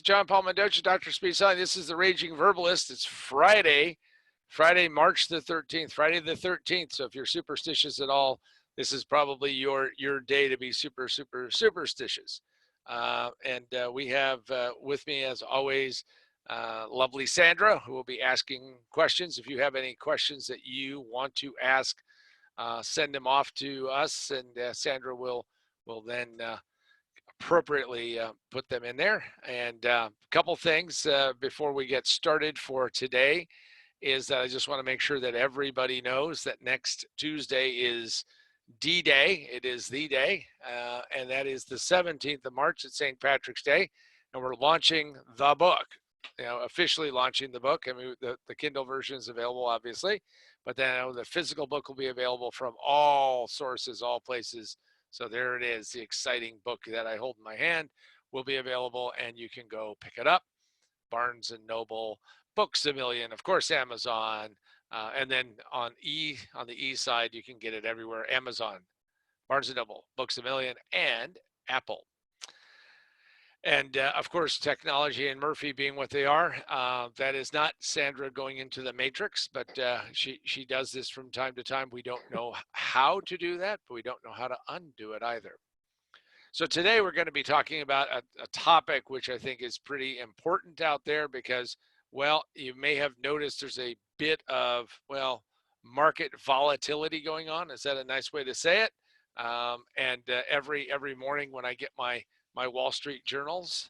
John Paul Mendoza, Dr. Speed Selling. This is the Raging Verbalist. It's Friday, March the 13th, Friday the 13th. So if you're superstitious at all, this is probably your day to be super superstitious. And we have with me, as always, lovely Sandra, who will be asking questions. If you have any questions that you want to ask, send them off to us, and Sandra will then appropriately put them in there. And a couple things before we get started for today is that I just want to make sure that everybody knows that next Tuesday is D-Day. It is the day, and that is the 17th of March at St. Patrick's Day, and we're launching the book. Officially launching the book. I mean, the Kindle version is available, obviously, but then the physical book will be available from all sources, all places. So there it is. The exciting book that I hold in my hand will be available, and you can go pick it up. Barnes and Noble, Books A Million, of course, Amazon, and then on the E side, you can get it everywhere: Amazon, Barnes and Noble, Books A Million, and Apple. And of course, technology and Murphy being what they are, that is not Sandra going into the matrix, but she does this from time to time. We don't know how to do that, but we don't know how to undo it either. So today we're going to be talking about a topic which I think is pretty important out there because, well, you may have noticed there's a bit of, well, market volatility going on. Is that a nice way to say it? And every morning when I get my Wall Street journals,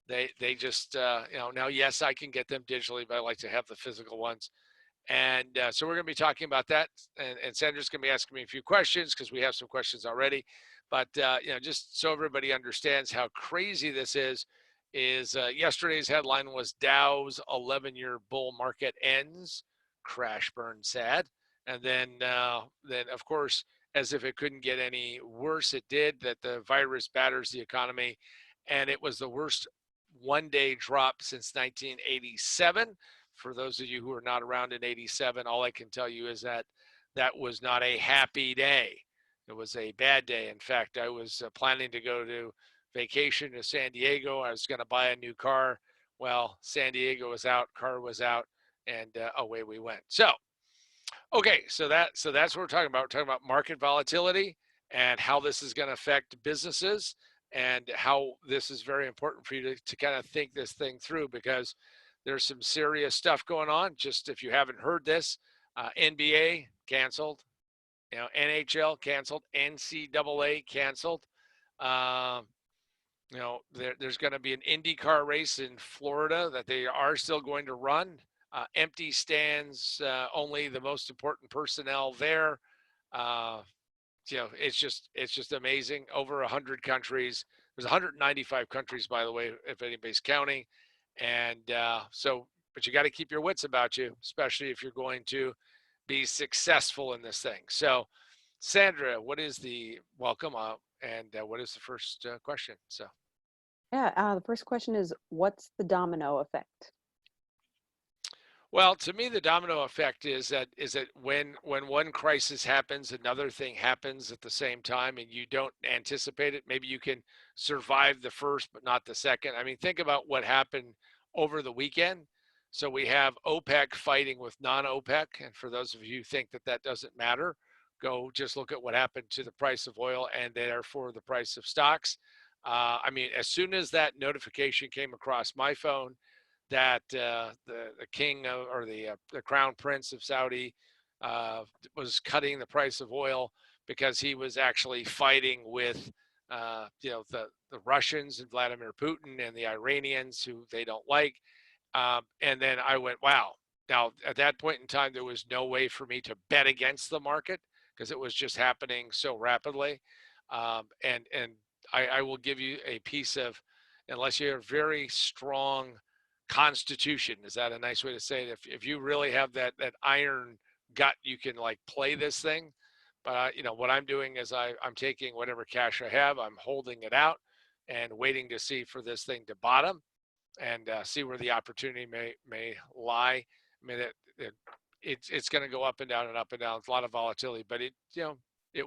they just now, yes, I can get them digitally, but I like to have the physical ones. And so we're going to be talking about that, and Sandra's going to be asking me a few questions because we have some questions already. But just so everybody understands how crazy this is yesterday's headline was Dow's 11-year bull market ends, crash burn sad, and then of course, as if it couldn't get any worse, it did. That the virus batters the economy, and it was the worst one-day drop since 1987. For those of you who are not around in 87, all I can tell you is that that was not a happy day. It was a bad day. In fact, I was planning to go to vacation to San Diego. I was going to buy a new car. Well, San Diego was out, car was out, and away we went. So, okay, so that's what we're talking about. We're talking about market volatility and how this is going to affect businesses and how this is very important for you to kind of think this thing through, because there's some serious stuff going on. Just if you haven't heard this, NBA canceled, NHL canceled, NCAA canceled. There's going to be an IndyCar race in Florida that they are still going to run. Empty stands, only the most important personnel there. It's just amazing. Over 100 countries. There's 195 countries, by the way, if anybody's counting. And but you got to keep your wits about you, especially if you're going to be successful in this thing. So, Sandra, what is the welcome and what is the first question? So, the first question is, what's the domino effect? well, to me, the domino effect is that when one crisis happens, another thing happens at the same time, and you don't anticipate it. Maybe you can survive the first, but not the second. I mean, think about what happened over the weekend. So we have OPEC fighting with non-OPEC, and for those of you who think that doesn't matter, go just look at what happened to the price of oil and therefore the price of stocks. I mean, as soon as that notification came across my phone that the king or the crown prince of Saudi was cutting the price of oil because he was actually fighting with the Russians and Vladimir Putin and the Iranians, who they don't like. And then I went, wow. Now, at that point in time, there was no way for me to bet against the market because it was just happening so rapidly. And I will give you a piece of, unless you're very strong constitution, is that a nice way to say it? If you really have that iron gut, you can like play this thing. But what I'm doing is I'm taking whatever cash I have, I'm holding it out and waiting to see for this thing to bottom and see where the opportunity may lie. I mean, it's going to go up and down and up and down. It's a lot of volatility, but it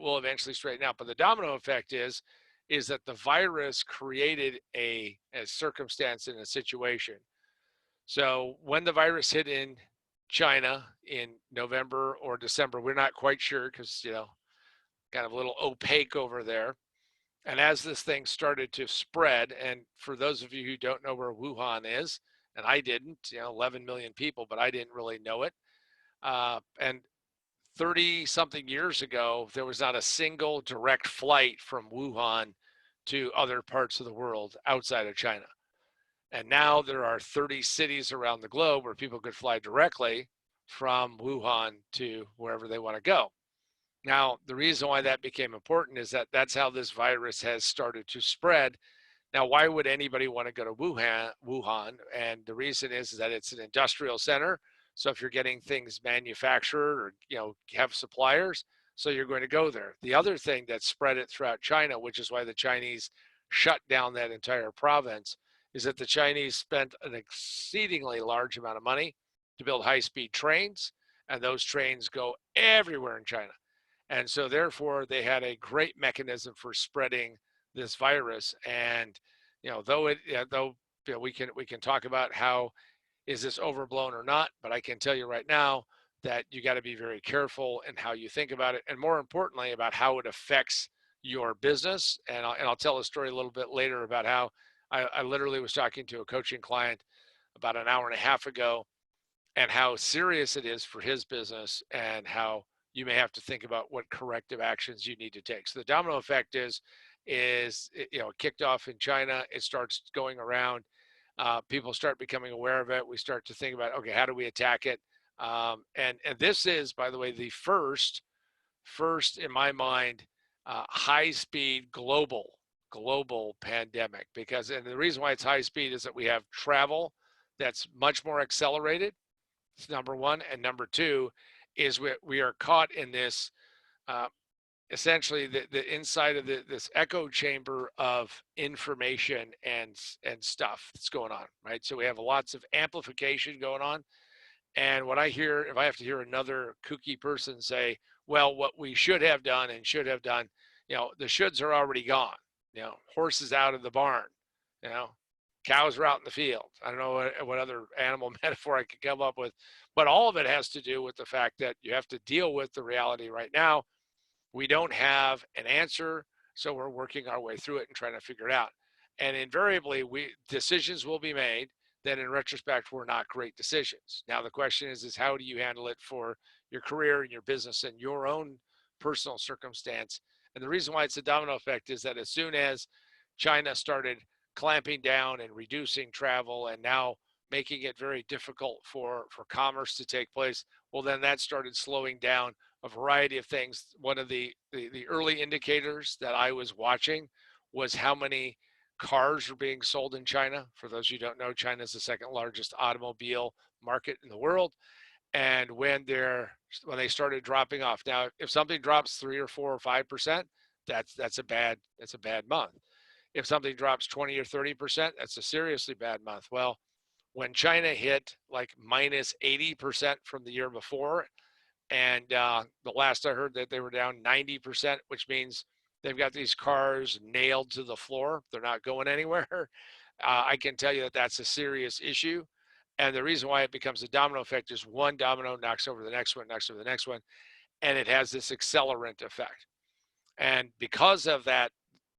will eventually straighten out. But the domino effect is is that the virus created a circumstance and a situation. So when the virus hit in China in November or December, we're not quite sure because, kind of a little opaque over there. And as this thing started to spread, and for those of you who don't know where Wuhan is, and I didn't, 11 million people, but I didn't really know it. And 30 something years ago, there was not a single direct flight from Wuhan to other parts of the world outside of China. And now there are 30 cities around the globe where people could fly directly from Wuhan to wherever they want to go. Now, the reason why that became important is that that's how this virus has started to spread. Now, why would anybody want to go to Wuhan? And the reason is that it's an industrial center. So if you're getting things manufactured or have suppliers, so you're going to go there. The other thing that spread it throughout China, which is why the Chinese shut down that entire province, is that the Chinese spent an exceedingly large amount of money to build high-speed trains, and those trains go everywhere in China. And so therefore they had a great mechanism for spreading this virus. And though we can talk about how is this overblown or not, but I can tell you right now that you got to be very careful in how you think about it, and more importantly about how it affects your business. And I'll tell a story a little bit later about how I literally was talking to a coaching client about an hour and a half ago, and how serious it is for his business, and how you may have to think about what corrective actions you need to take. So the domino effect is it kicked off in China. It starts going around. People start becoming aware of it. We start to think about, okay, how do we attack it? And this is, by the way, the first in my mind, high speed global pandemic. Because, and the reason why it's high speed is that we have travel that's much more accelerated. It's number one. And number two is we are caught in this essentially the inside of this echo chamber of information and stuff that's going on, right? So we have lots of amplification going on. And what I hear, if I have to hear another kooky person say, well, what we should have done and should have done, the shoulds are already gone. Horses out of the barn, cows are out in the field. I don't know what other animal metaphor I could come up with, but all of it has to do with the fact that you have to deal with the reality right now. We don't have an answer, so we're working our way through it and trying to figure it out. And invariably, decisions will be made that in retrospect were not great decisions. Now the question is how do you handle it for your career and your business and your own personal circumstance? And the reason why it's a domino effect is that as soon as China started clamping down and reducing travel and now making it very difficult for commerce to take place, well, then that started slowing down a variety of things. One of the early indicators that I was watching was how many cars are being sold in China. For those of you who don't know, China is the second largest automobile market in the world. And when they started dropping off, now if something drops 3 or 4 or 5%, that's a bad month. If something drops 20 or 30%, that's a seriously bad month. Well, when China hit like minus 80% from the year before, and the last I heard that they were down 90%, which means they've got these cars nailed to the floor. They're not going anywhere. I can tell you that that's a serious issue. And the reason why it becomes a domino effect is one domino knocks over the next one, knocks over the next one, and it has this accelerant effect. And because of that,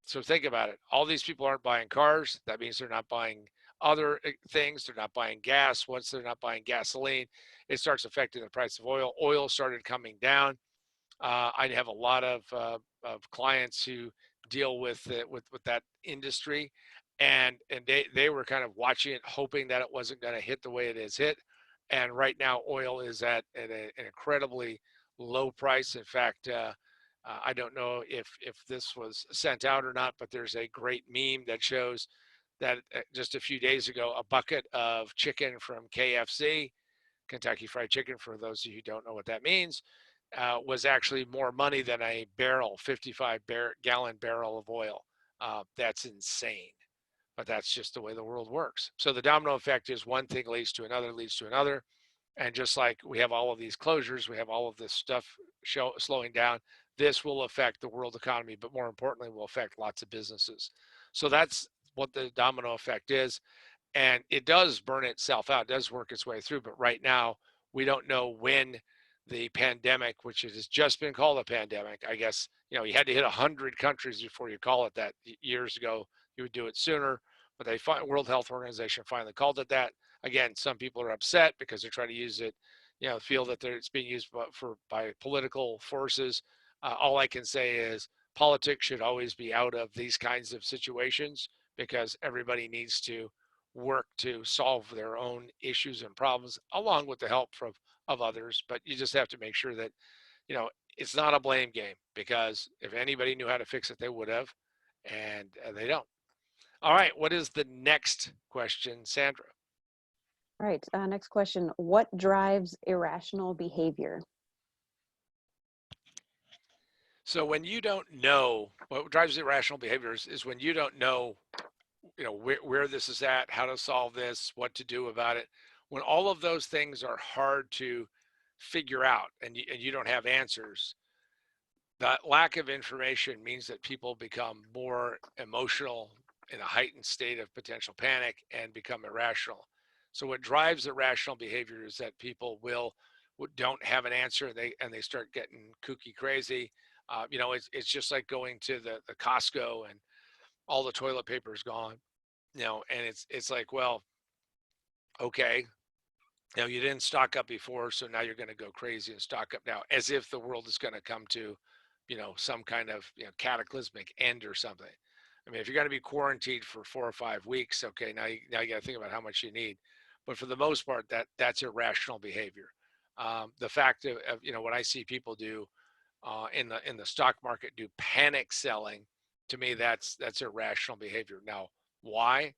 so think about it. All these people aren't buying cars. That means they're not buying other things. They're not buying gas. Once they're not buying gasoline, it starts affecting the price of oil. Oil started coming down. I have a lot of clients who deal with that industry, and they were kind of watching it, hoping that it wasn't going to hit the way it has hit. And right now, oil is at an incredibly low price. In fact, I don't know if this was sent out or not, but there's a great meme that shows that just a few days ago, a bucket of chicken from KFC, Kentucky Fried Chicken, for those of you who don't know what that means, was actually more money than a 55-gallon barrel of oil. That's insane, but that's just the way the world works. So the domino effect is one thing leads to another, leads to another. And just like we have all of these closures, we have all of this stuff slowing down. this will affect the world economy, but more importantly, will affect lots of businesses. So that's what the domino effect is. And it does burn itself out, it does work its way through. But right now, we don't know when the pandemic, which has just been called a pandemic, I guess, you had to hit 100 countries before you call it that. Years ago, you would do it sooner, but World Health Organization finally called it that. Again, some people are upset because they're trying to use it, feel that it's being used by political forces. All I can say is politics should always be out of these kinds of situations, because everybody needs to work to solve their own issues and problems along with the help of others. But you just have to make sure that, it's not a blame game, because if anybody knew how to fix it, they would have, and they don't. All right. What is the next question, Sandra? All right, next question. What drives irrational behavior? So when you don't know, what drives irrational behaviors is when you don't know, where this is at, how to solve this, what to do about it. When all of those things are hard to figure out, and you don't have answers, that lack of information means that people become more emotional, in a heightened state of potential panic, and become irrational. So what drives irrational behavior is that people don't have an answer, and they start getting kooky crazy. It's just like going to the Costco and all the toilet paper is gone, and it's like, well, okay, you didn't stock up before, so now you're going to go crazy and stock up now, as if the world is going to come to, some kind of, cataclysmic end or something. I mean, if you're going to be quarantined for 4 or 5 weeks, okay, now you got to think about how much you need. But for the most part, that's irrational behavior. The fact of, what I see people do in the stock market, do panic selling, to me, that's irrational behavior. Now, why?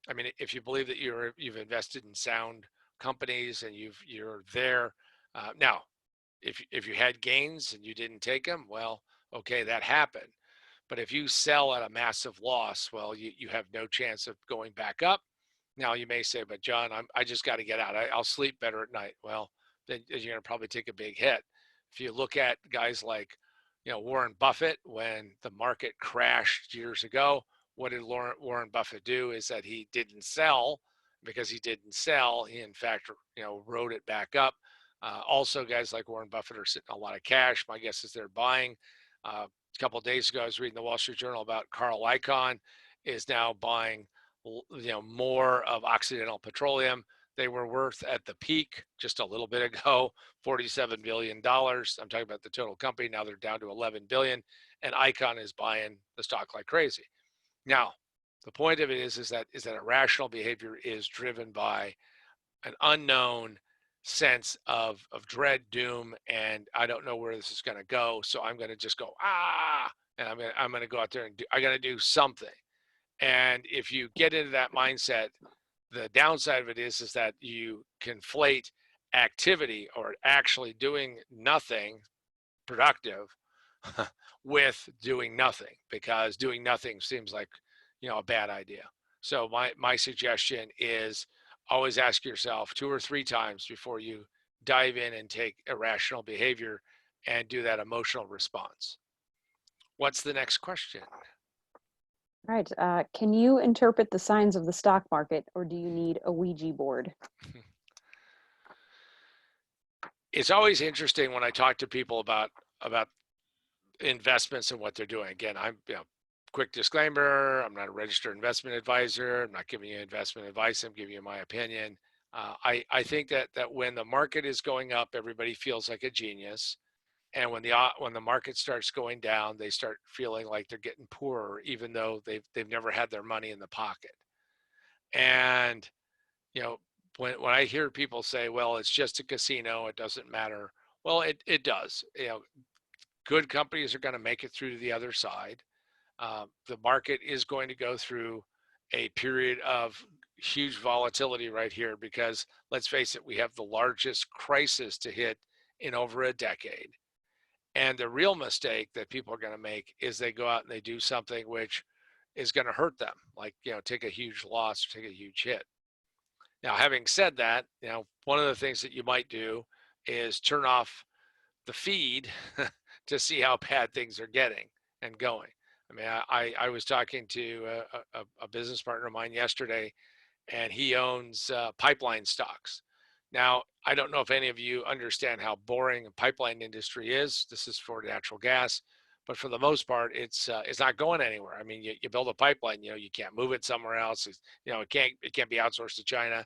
I mean, if you believe that you've invested in sound companies and you're there, now, if you had gains and you didn't take them, well, okay, that happened. But if you sell at a massive loss, well, you have no chance of going back up. Now you may say, but John, I just got to get out. I'll sleep better at night. Well, then you're going to probably take a big hit. If you look at guys like, Warren Buffett, when the market crashed years ago, what did Warren Buffett do? Is that he didn't sell. Because he didn't sell, he in fact, rode it back up. Also, guys like Warren Buffett are sitting on a lot of cash. My guess is they're buying. A couple of days ago, I was reading the Wall Street Journal about Carl Icahn is now buying, more of Occidental Petroleum. They were worth at the peak just a little bit ago, $47 billion. I'm talking about the total company. Now they're down to 11 billion, and Icahn is buying the stock like crazy. Now, the point of it is that irrational behavior is driven by an unknown sense of dread, doom, and I don't know where this is going to go. So I'm going to just go, and I'm going to go out there and I got to do something. And if you get into that mindset, the downside of it is that you conflate activity, or actually doing nothing productive, with doing nothing, because doing nothing seems like, a bad idea. So my suggestion is always ask yourself 2 or 3 times before you dive in and take irrational behavior and do that emotional response. What's the next question? All right, can you interpret the signs of the stock market, or do you need a Ouija board? It's always interesting when I talk to people about investments and what they're doing. Again, I'm, quick disclaimer, I'm not a registered investment advisor. I'm not giving you investment advice. I'm giving you my opinion. I think that when the market is going up, everybody feels like a genius. And when the market starts going down, they start feeling like they're getting poorer, even though they've never had their money in the pocket. And, you know, when I hear people say, well, it's just a casino, it doesn't matter. Well, it does. Good companies are going to make it through to the other side. The market is going to go through a period of huge volatility right here, because let's face it, we have the largest crisis to hit in over a decade. And the real mistake that people are going to make is they go out and they do something which is going to hurt them, like, take a huge loss or take a huge hit. Now, having said that, one of the things that you might do is turn off the feed to see how bad things are getting and going. I mean, I was talking to a business partner of mine yesterday, and he owns pipeline stocks. Now, I don't know if any of you understand how boring a pipeline industry is. This is for natural gas, but for the most part, it's not going anywhere. I mean, you build a pipeline, you can't move it somewhere else. It can't be outsourced to China.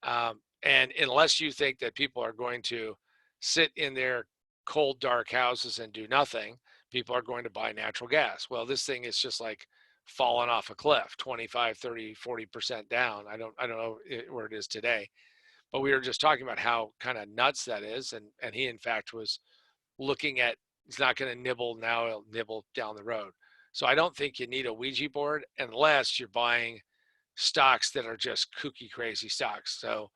And unless you think that people are going to sit in their cold, dark houses and do nothing, people are going to buy natural gas. Well, this thing is just like falling off a cliff, 25, 30, 40% down. I don't know where it is today, but we were just talking about how kind of nuts that is. And he, in fact, was looking at, it's not going to nibble now, it'll nibble down the road. So I don't think you need a Ouija board unless you're buying stocks that are just kooky, crazy stocks. So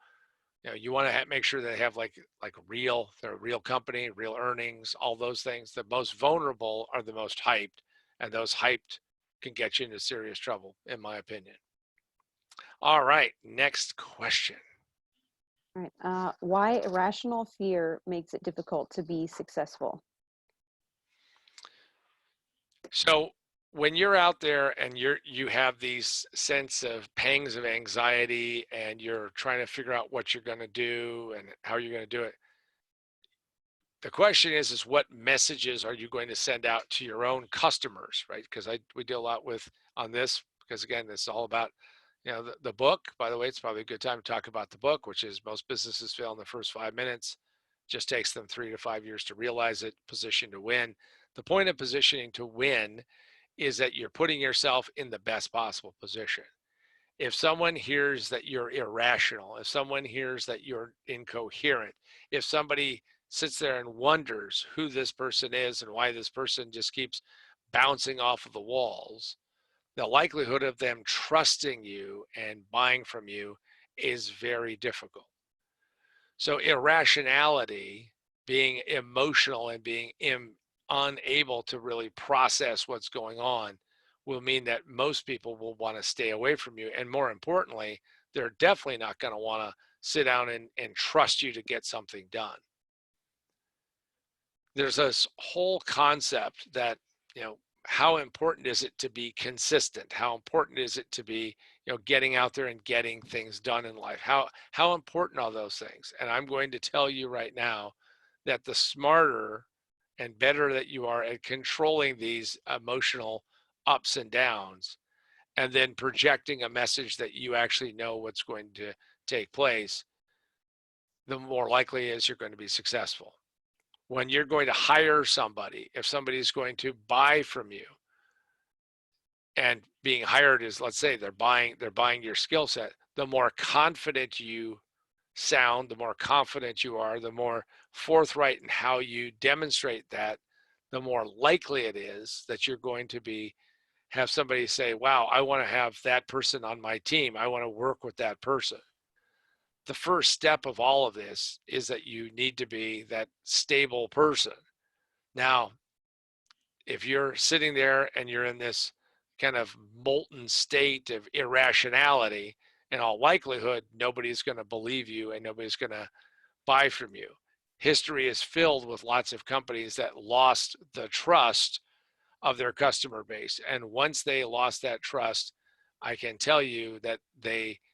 you want to make sure they have they're a real company, real earnings, all those things. The most vulnerable are the most hyped, and those hyped can get you into serious trouble, in my opinion. All right, next question. All right. Why irrational fear makes it difficult to be successful? So when you're out there and you have these sense of pangs of anxiety and you're trying to figure out what you're going to do and how you're going to do it, the question is what messages are you going to send out to your own customers, right? Because we deal a lot on this, because again, this is all about the book. By the way, it's probably a good time to talk about the book, which is most businesses fail in the first 5 minutes. Just takes them 3 to 5 years to realize it. Position to win. The point of positioning to win is that you're putting yourself in the best possible position. If someone hears that you're irrational, if someone hears that you're incoherent, if somebody sits there and wonders who this person is and why this person just keeps bouncing off of the walls, the likelihood of them trusting you and buying from you is very difficult. So irrationality, being emotional and being unable to really process what's going on, will mean that most people will want to stay away from you. And more importantly, they're definitely not going to want to sit down and trust you to get something done. There's this whole concept that, how important is it to be consistent? How important is it to be, getting out there and getting things done in life? How important are those things? And I'm going to tell you right now that the smarter and better that you are at controlling these emotional ups and downs, and then projecting a message that you actually know what's going to take place, the more likely is you're going to be successful. When you're going to hire somebody, if somebody's going to buy from you, and being hired is, let's say they're buying your skill set, the more confident you sound, the more confident you are, the more forthright in how you demonstrate that, the more likely it is that you're going to have somebody say, wow, I want to have that person on my team. I want to work with that person. The first step of all of this is that you need to be that stable person. Now, if you're sitting there and you're in this kind of molten state of irrationality, in all likelihood, nobody's going to believe you and nobody's going to buy from you. History is filled with lots of companies that lost the trust of their customer base. And once they lost that trust, I can tell you that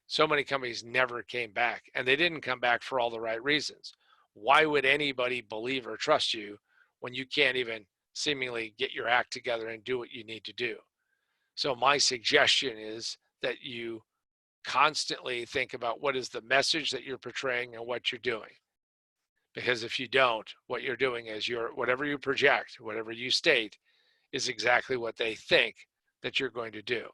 so many companies never came back, and they didn't come back for all the right reasons. Why would anybody believe or trust you when you can't even seemingly get your act together and do what you need to do? So my suggestion is that you constantly think about what is the message that you're portraying and what you're doing. Because if you don't, what you're doing is whatever you project, whatever you state, is exactly what they think that you're going to do.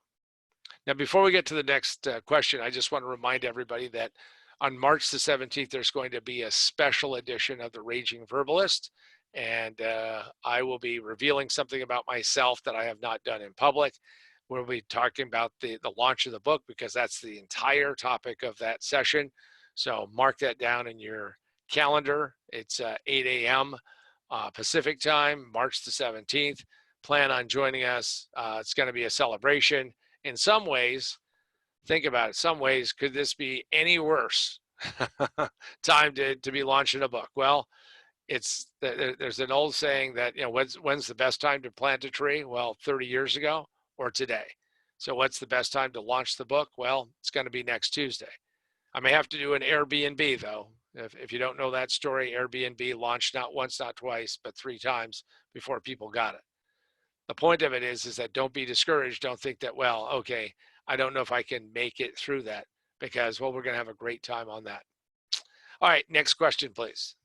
Now, before we get to the next question, I just want to remind everybody that on March the 17th, there's going to be a special edition of the Raging Verbalist. And I will be revealing something about myself that I have not done in public. We'll be talking about the launch of the book, because that's the entire topic of that session. So mark that down in your calendar. It's 8 a.m. Pacific time, March the 17th. Plan on joining us. It's going to be a celebration. In some ways, think about it, some ways, could this be any worse time to be launching a book? Well, There's an old saying that, when's the best time to plant a tree? Well, 30 years ago or today. So what's the best time to launch the book? Well, it's going to be next Tuesday. I may have to do an Airbnb though. If you don't know that story, Airbnb launched not once, not twice, but 3 times before people got it. The point of it is that don't be discouraged. Don't think that, well, okay, I don't know if I can make it through that, because, well, we're going to have a great time on that. All right, next question, please.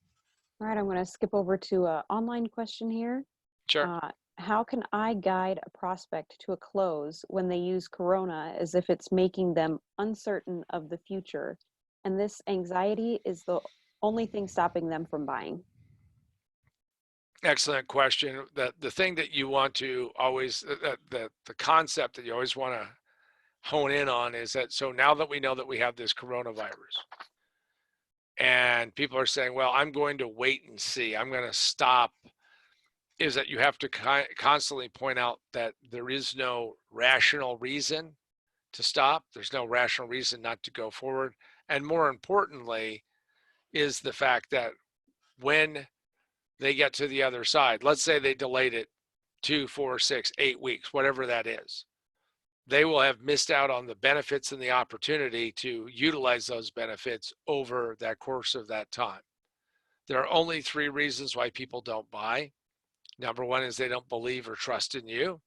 All right, I'm going to skip over to an online question here. Sure. How can I guide a prospect to a close when they use Corona as if it's making them uncertain of the future, and this anxiety is the only thing stopping them from buying? Excellent question. The thing that you want to always, the concept that you always want to hone in on is that, so now that we know that we have this coronavirus and people are saying, well, I'm going to wait and see, I'm going to stop, is that you have to constantly point out that there is no rational reason to stop. There's no rational reason not to go forward. And more importantly, is the fact that when they get to the other side, let's say they delayed it 2, 4, 6, 8 weeks, whatever that is, they will have missed out on the benefits and the opportunity to utilize those benefits over that course of that time. There are only 3 reasons why people don't buy. Number 1 is they don't believe or trust in you.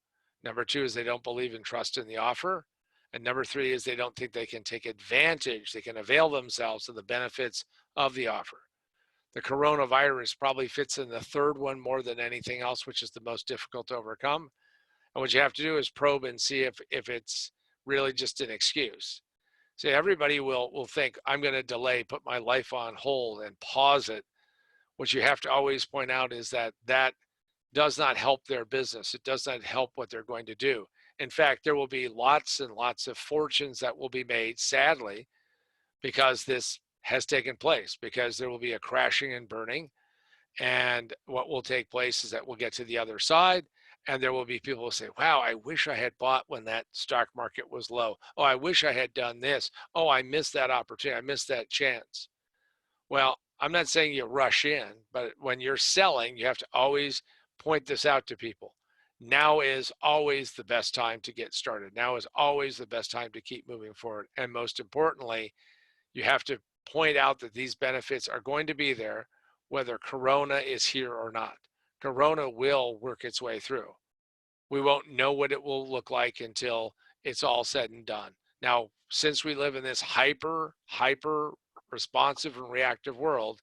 Number 2 is they don't believe and trust in the offer. And number 3 is they don't think they can take advantage, they can avail themselves of the benefits of the offer. The coronavirus probably fits in the third one more than anything else, which is the most difficult to overcome. And what you have to do is probe and see if it's really just an excuse. See, everybody will think, I'm going to delay, put my life on hold and pause it. What you have to always point out is that does not help their business. It does not help what they're going to do. In fact, there will be lots and lots of fortunes that will be made, sadly, because this has taken place, because there will be a crashing and burning. And what will take place is that we'll get to the other side, and there will be people who say, wow, I wish I had bought when that stock market was low. Oh, I wish I had done this. Oh, I missed that opportunity. I missed that chance. Well, I'm not saying you rush in, but when you're selling, you have to always point this out to people. Now is always the best time to get started. Now is always the best time to keep moving forward. And most importantly, you have to point out that these benefits are going to be there, whether Corona is here or not. Corona will work its way through. We won't know what it will look like until it's all said and done. Now, since we live in this hyper responsive and reactive world,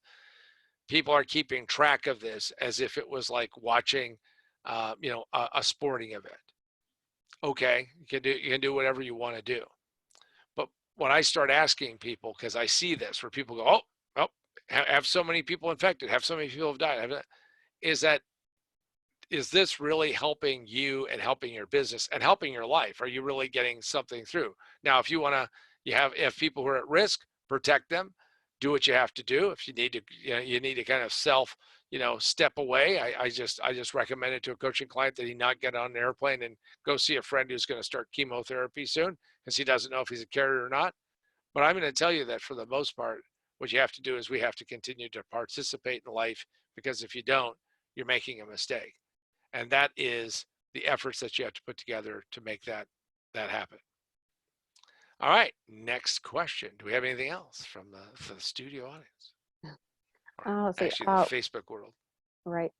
people are keeping track of this as if it was like watching, a sporting event. Okay, you can do whatever you want to do. But when I start asking people, because I see this where people go, oh, have so many people infected, have so many people have died, is this really helping you and helping your business and helping your life? Are you really getting something through? Now, if you want to, if people who are at risk, protect them, do what you have to do. If you need to, you need to kind of step away. I just recommended to a coaching client that he not get on an airplane and go see a friend who's going to start chemotherapy soon, because he doesn't know if he's a carrier or not. But I'm going to tell you that for the most part, what you have to do is we have to continue to participate in life, because if you don't, you're making a mistake. And that is the efforts that you have to put together to make that happen. All right, next question. Do we have anything else from the studio audience? Let's see. Actually, the Facebook world. Right.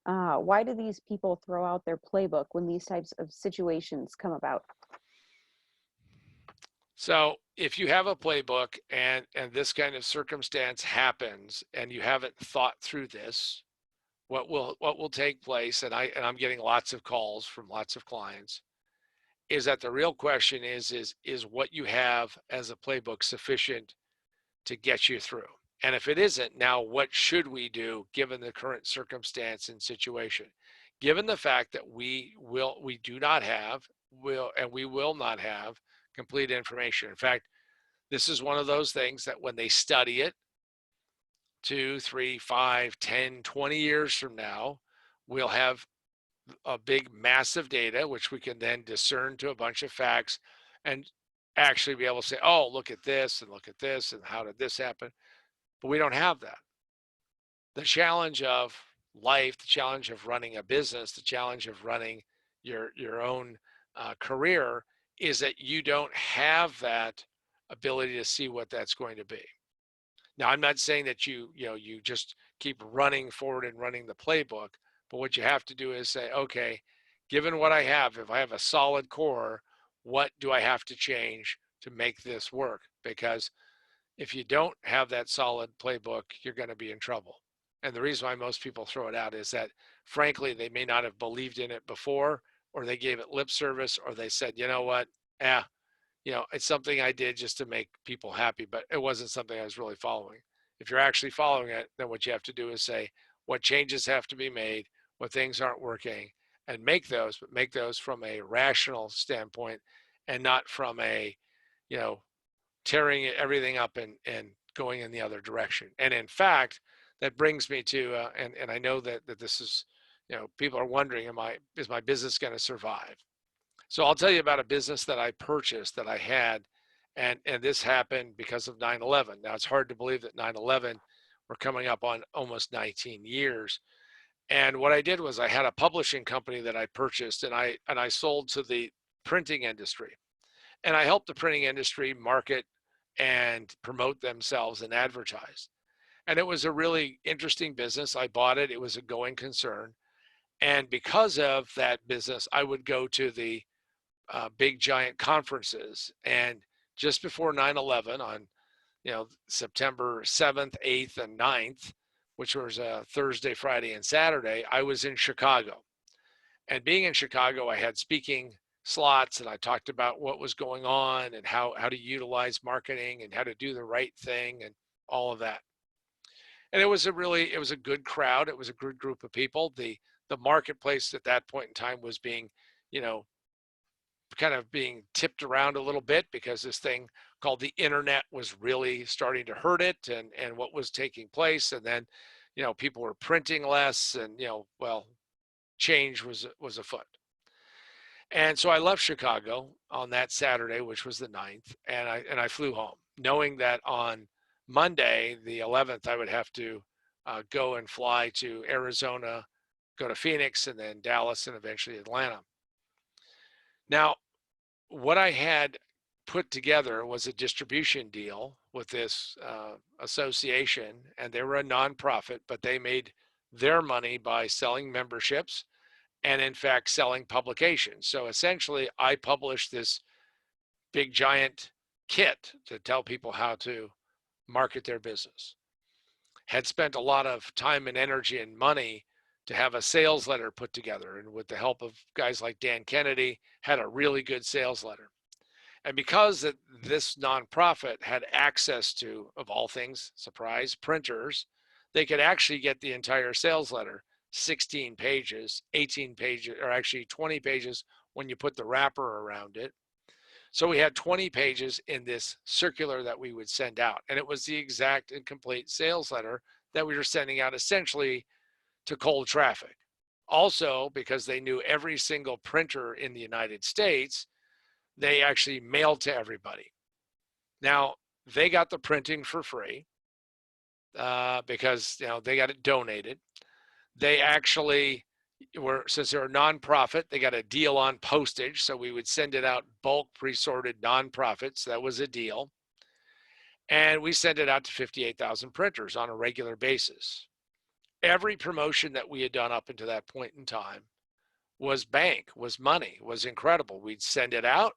Why do these people throw out their playbook when these types of situations come about? So if you have a playbook and this kind of circumstance happens and you haven't thought through this, what will take place, and I'm getting lots of calls from lots of clients, is that the real question is what you have as a playbook sufficient to get you through? And if it isn't, now what should we do given the current circumstance and situation? Given the fact that we do not have, we will not have complete information. In fact, this is one of those things that when they study it 2, 3, 5, 10, 20 years from now, we'll have a big massive data, which we can then discern to a bunch of facts and actually be able to say, oh, look at this and look at this and how did this happen? But we don't have that. the challenge of life, the challenge of running a business, the challenge of running your own career is that you don't have that ability to see what that's going to be. Now, I'm not saying that you just keep running forward and running the playbook, but what you have to do is say, okay, given what I have, if I have a solid core, what do I have to change to make this work? Because if you don't have that solid playbook, you're going to be in trouble. And the reason why most people throw it out is that, frankly, they may not have believed in it before, or they gave it lip service, or they said, you know what, yeah, it's something I did just to make people happy, but it wasn't something I was really following. If you're actually following it, then what you have to do is say what changes have to be made, what things aren't working, and make those, but make those from a rational standpoint and not from a, you know, tearing everything up and going in the other direction. And in fact, that brings me to, and I know that this is, people are wondering, is my business going to survive? So I'll tell you about a business that I purchased that I had, and this happened because of 9/11. Now it's hard to believe that 9/11, we're coming up on almost 19 years. And what I did was I had a publishing company that I purchased, and I sold to the printing industry, and I helped the printing industry market and promote themselves and advertise. And it was a really interesting business. I bought it. It was a going concern. And because of that business, I would go to the big giant conferences. And just before 9/11, on September 7th, 8th, and 9th, which was a Thursday, Friday, and Saturday, I was in Chicago. And being in Chicago, I had speaking slots, and I talked about what was going on and how to utilize marketing and how to do the right thing and all of that. And it was a good crowd. It was a good group of people. The marketplace at that point in time was being, you know, kind of being tipped around a little bit because this thing called the internet was really starting to hurt it, and what was taking place. And then, people were printing less, and, well, change was afoot. And so I left Chicago on that Saturday, which was the 9th, and I flew home, knowing that on Monday, the 11th, I would have to go and fly to Arizona, go to Phoenix, and then Dallas, and eventually Atlanta. Now, what I had put together was a distribution deal with this association, and they were a nonprofit, but they made their money by selling memberships and, in fact, selling publications. So essentially, I published this big giant kit to tell people how to market their business. Had spent a lot of time and energy and money to have a sales letter put together, and with the help of guys like Dan Kennedy, had a really good sales letter. And because this nonprofit had access to, of all things, surprise, printers, they could actually get the entire sales letter, 16 pages, 18 pages, or actually 20 pages when you put the wrapper around it. So we had 20 pages in this circular that we would send out. And it was the exact and complete sales letter that we were sending out essentially to cold traffic. Also, because they knew every single printer in the United States, they actually mailed to everybody. Now, they got the printing for free because they got it donated. They actually were, since they're a nonprofit, they got a deal on postage, so we would send it out bulk pre-sorted nonprofits. That was a deal. And we sent it out to 58,000 printers on a regular basis. Every promotion that we had done up until that point in time was bank, was money, was incredible. We'd send it out.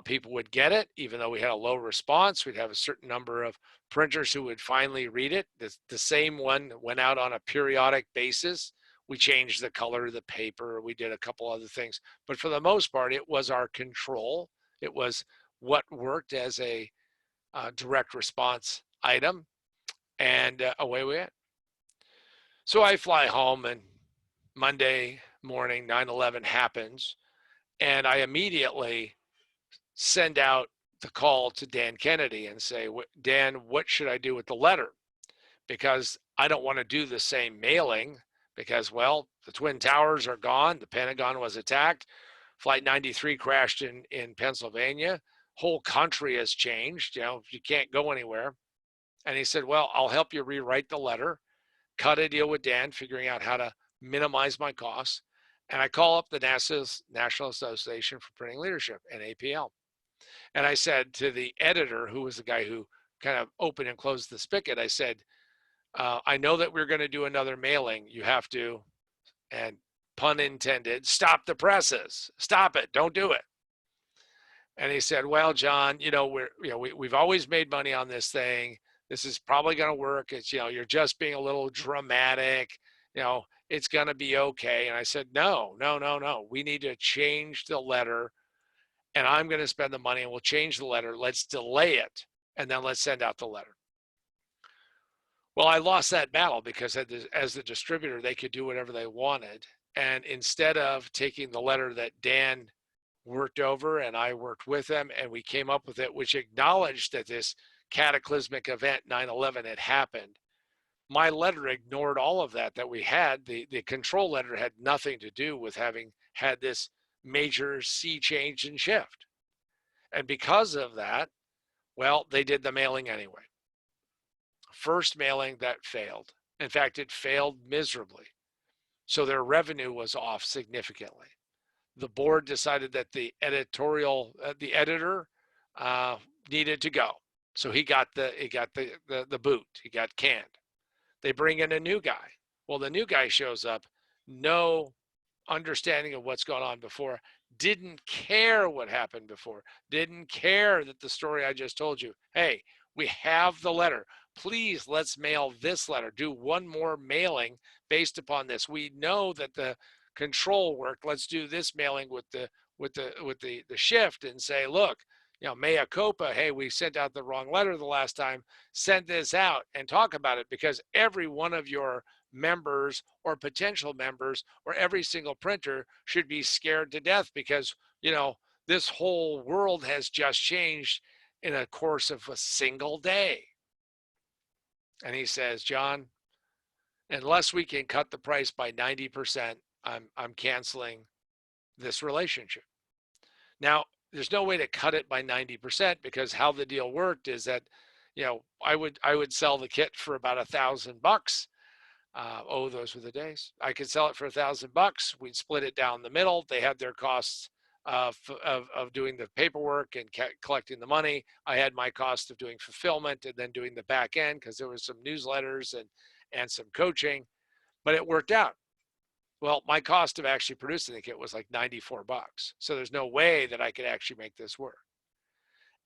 People would get it, even though we had a low response. We'd have a certain number of printers who would finally read it. The same one went out on a periodic basis. We changed the color of the paper. We did a couple other things. But for the most part, it was our control. It was what worked as a direct response item. And away we went. So I fly home, and Monday morning, 9/11 happens. And I immediately send out the call to Dan Kennedy and say, Dan, what should I do with the letter? Because I don't want to do the same mailing because, well, the Twin Towers are gone. The Pentagon was attacked. Flight 93 crashed in Pennsylvania. Whole country has changed. You can't go anywhere. And he said, well, I'll help you rewrite the letter. cut a deal with Dan, figuring out how to minimize my costs. And I call up the National Association for Printing Leadership, NAPL. And I said to the editor, who was the guy who kind of opened and closed the spigot, I said, I know that we're going to do another mailing. You have to, and pun intended, stop the presses. Stop it. Don't do it. And he said, well, John, we've always made money on this thing. This is probably going to work. It's, you're just being a little dramatic. It's going to be okay. And I said, no. We need to change the letter, and I'm going to spend the money, and we'll change the letter. Let's delay it, and then let's send out the letter. Well, I lost that battle because as the distributor, they could do whatever they wanted. And instead of taking the letter that Dan worked over and I worked with them, and we came up with it, which acknowledged that this cataclysmic event, 9/11, had happened, my letter ignored all of that we had. The control letter had nothing to do with having had this major sea change and shift. And because of that, well, they did the mailing anyway. First mailing that failed. In fact, it failed miserably. So their revenue was off significantly. The board decided that the editor needed to go. So he got the boot. He got canned. They bring in a new guy. Well, the new guy shows up, no understanding of what's gone on before, didn't care what happened before, didn't care that the story I just told you, hey, we have the letter. Please, let's mail this letter. Do one more mailing based upon this. We know that the control worked. Let's do this mailing with the shift and say, look, mea culpa. Hey, we sent out the wrong letter the last time. Send this out and talk about it, because every one of your members or potential members or every single printer should be scared to death, because this whole world has just changed in a course of a single day. And he says, John, unless we can cut the price by 90%, I'm canceling this relationship. Now, there's no way to cut it by 90%, because how the deal worked is that, I would sell the kit for about $1,000. Those were the days. I could sell it for $1,000. We'd split it down the middle. They had their costs of doing the paperwork and collecting the money. I had my cost of doing fulfillment and then doing the back end, because there was some newsletters and some coaching, but it worked out. Well, my cost of actually producing the kit was like $94. So there's no way that I could actually make this work.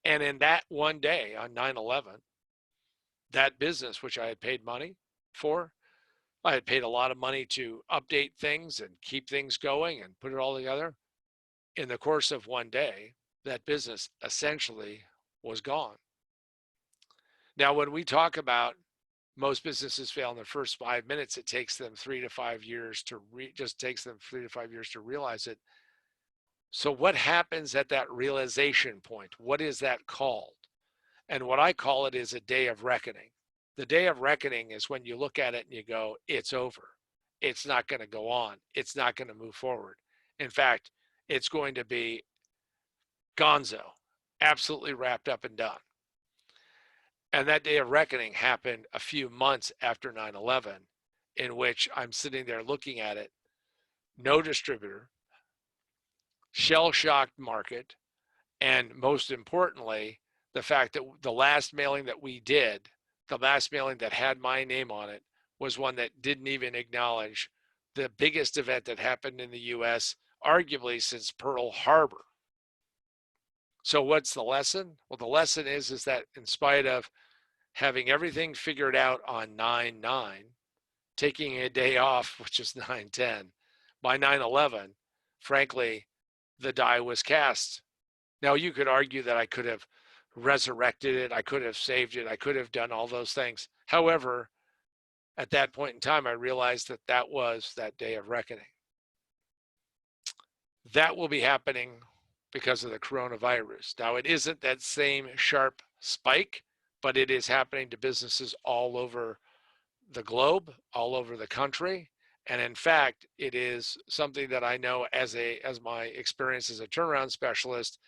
And in that one day on 9/11, that business, which I had paid money for, I had paid a lot of money to update things and keep things going and put it all together. In the course of one day, that business essentially was gone. Now, when we talk about most businesses fail in the first 5 minutes, it takes them 3 to 5 years to realize it. So what happens at that realization point? What is that called? And what I call it is a day of reckoning. The day of reckoning is when you look at it and you go, it's over. It's not going to go on. It's not going to move forward. In fact, it's going to be gonzo, absolutely wrapped up and done. And that day of reckoning happened a few months after 9/11, in which I'm sitting there looking at it, no distributor, shell-shocked market, and most importantly, the fact that the last mailing that we did, the last mailing that had my name on it, was one that didn't even acknowledge the biggest event that happened in the US, arguably since Pearl Harbor. So what's the lesson? Well, the lesson is that in spite of having everything figured out on 9/9, taking a day off, which is 9/10, by 9/11, frankly, the die was cast. Now, you could argue that I could have resurrected it, I could have saved it, I could have done all those things. However, at that point in time, I realized that that was that day of reckoning. That will be happening because of the coronavirus. Now, it isn't that same sharp spike, but it is happening to businesses all over the globe, all over the country. And in fact, it is something that I know as my experience as a turnaround specialist,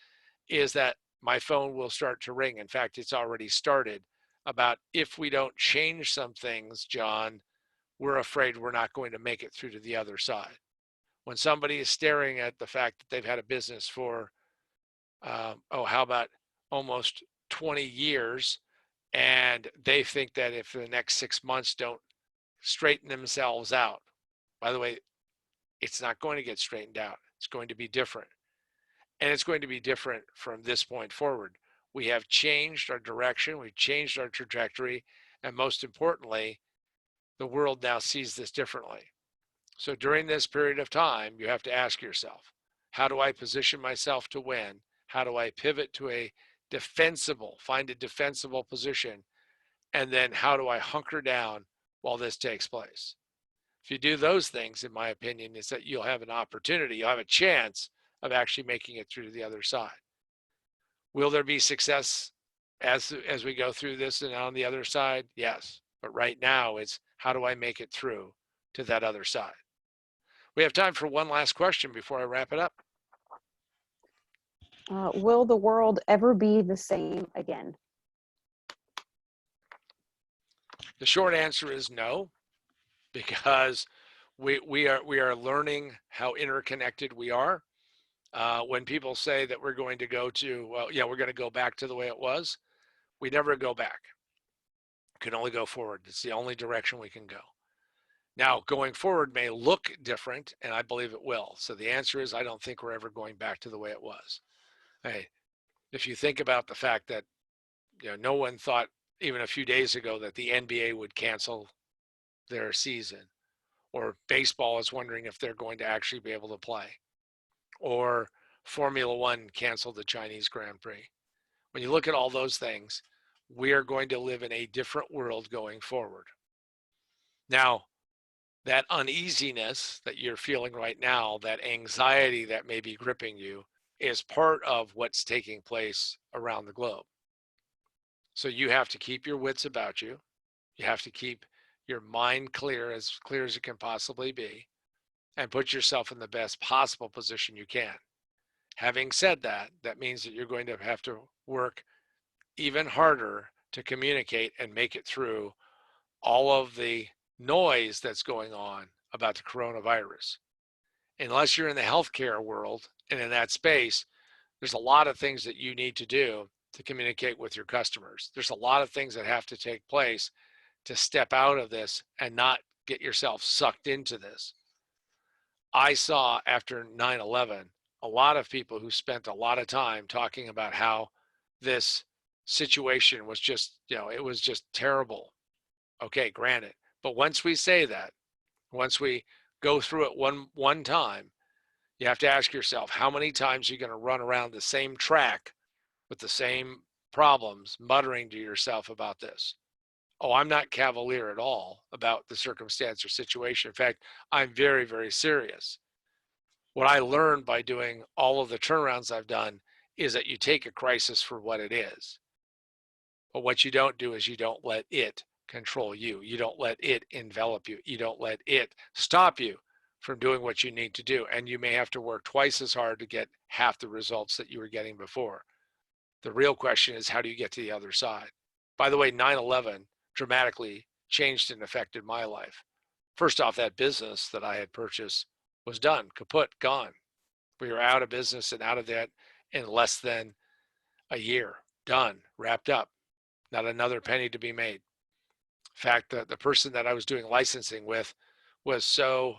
is that my phone will start to ring. In fact, it's already started, about if we don't change some things, John, we're afraid we're not going to make it through to the other side. When somebody is staring at the fact that they've had a business for, how about almost 20 years, and they think that if the next 6 months don't straighten themselves out, by the way, it's not going to get straightened out. It's going to be different. And it's going to be different from this point forward. We have changed our direction, we've changed our trajectory, and most importantly, the world now sees this differently. So during this period of time, you have to ask yourself, how do I position myself to win? How do I pivot to find a defensible position? And then how do I hunker down while this takes place? If you do those things, in my opinion, is that you'll have an opportunity, you'll have a chance of actually making it through to the other side. Will there be success as we go through this and on the other side? Yes. But right now it's how do I make it through to that other side? We have time for one last question before I wrap it up. Will the world ever be the same again? The short answer is no, because we are learning how interconnected we are. When people say that we're going to go to, well, yeah, we're going to go back to the way it was, we never go back. We can only go forward. It's the only direction we can go. Now, going forward may look different, and I believe it will. So the answer is I don't think we're ever going back to the way it was. Hey, if you think about the fact that no one thought even a few days ago that the NBA would cancel their season, or baseball is wondering if they're going to actually be able to play, or Formula One canceled the Chinese Grand Prix. When you look at all those things, we are going to live in a different world going forward. Now, that uneasiness that you're feeling right now, that anxiety that may be gripping you, is part of what's taking place around the globe. So you have to keep your wits about you. You have to keep your mind clear as it can possibly be, and put yourself in the best possible position you can. Having said that, that means that you're going to have to work even harder to communicate and make it through all of the noise that's going on about the coronavirus. Unless you're in the healthcare world and in that space, there's a lot of things that you need to do to communicate with your customers. There's a lot of things that have to take place to step out of this and not get yourself sucked into this. I saw after 9/11 a lot of people who spent a lot of time talking about how this situation was just, it was just terrible. Okay, granted. But once we say that, once we go through it one time, you have to ask yourself, how many times are you going to run around the same track with the same problems, muttering to yourself about this? Oh, I'm not cavalier at all about the circumstance or situation. In fact, I'm very, very serious. What I learned by doing all of the turnarounds I've done is that you take a crisis for what it is. But what you don't do is you don't let it control you. You don't let it envelop you. You don't let it stop you from doing what you need to do. And you may have to work twice as hard to get half the results that you were getting before. The real question is, how do you get to the other side? By the way, 9/11 dramatically changed and affected my life. First off, that business that I had purchased was done, kaput, gone. We were out of business and out of that in less than a year. Done, wrapped up, not another penny to be made. In fact, the person that I was doing licensing with was so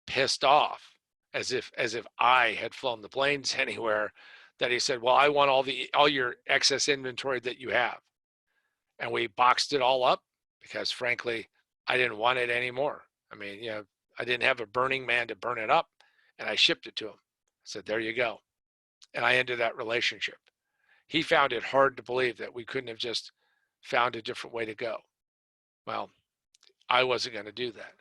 pissed off, as if I had flown the planes anywhere, that he said, well, I want all your excess inventory that you have. And we boxed it all up because, frankly, I didn't want it anymore. I mean, I didn't have a burning man to burn it up, and I shipped it to him. I said, there you go. And I ended that relationship. He found it hard to believe that we couldn't have just found a different way to go. Well, I wasn't going to do that.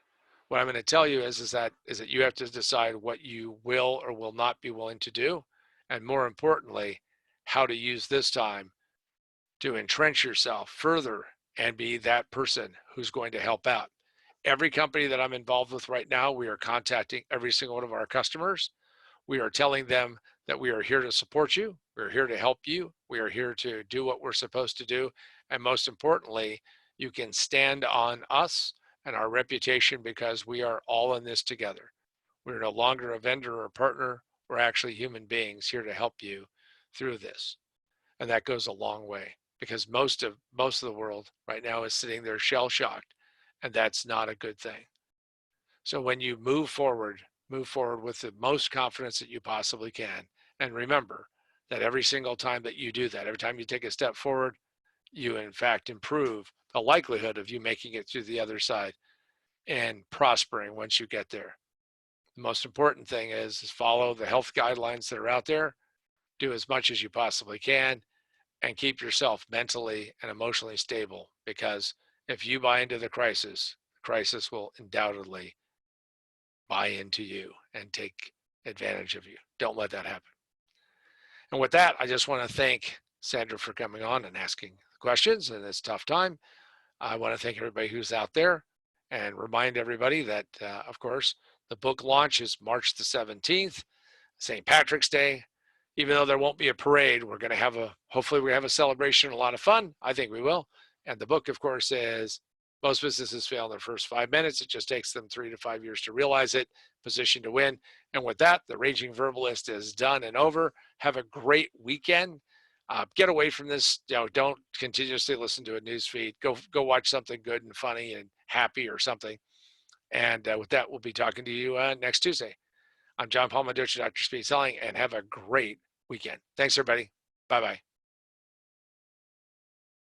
What I'm going to tell you is that you have to decide what you will or will not be willing to do, and more importantly, how to use this time to entrench yourself further and be that person who's going to help out. Every company that I'm involved with right now, we are contacting every single one of our customers. We are telling them that we are here to support you. We're here to help you. We are here to do what we're supposed to do. And most importantly, you can stand on us and our reputation, because we are all in this together. We're no longer a vendor or a partner. We're actually human beings here to help you through this. And that goes a long way, because most of the world right now is sitting there shell shocked, and that's not a good thing. So when you move forward with the most confidence that you possibly can. And remember that every single time that you do that, every time you take a step forward, you in fact improve the likelihood of you making it through the other side and prospering once you get there. The most important thing is follow the health guidelines that are out there, do as much as you possibly can, and keep yourself mentally and emotionally stable, because if you buy into the crisis will undoubtedly buy into you and take advantage of you. Don't let that happen. And with that, I just want to thank Sandra for coming on and asking questions in this tough time. I want to thank everybody who's out there and remind everybody that, of course, the book launch is March the 17th, St. Patrick's Day. Even though there won't be a parade, we're going to have hopefully we have a celebration, a lot of fun. I think we will. And the book, of course, is Most Businesses Fail in their First 5 Minutes. It just takes them 3 to 5 years to realize it, position to win. And with that, the Raging Verbalist is done and over. Have a great weekend. Get away from this. Don't continuously listen to a news feed. Go watch something good and funny and happy or something. And with that, we'll be talking to you next Tuesday. I'm John Palmadici, Dr. Speed Selling, and have a great weekend. Thanks, everybody. Bye-bye.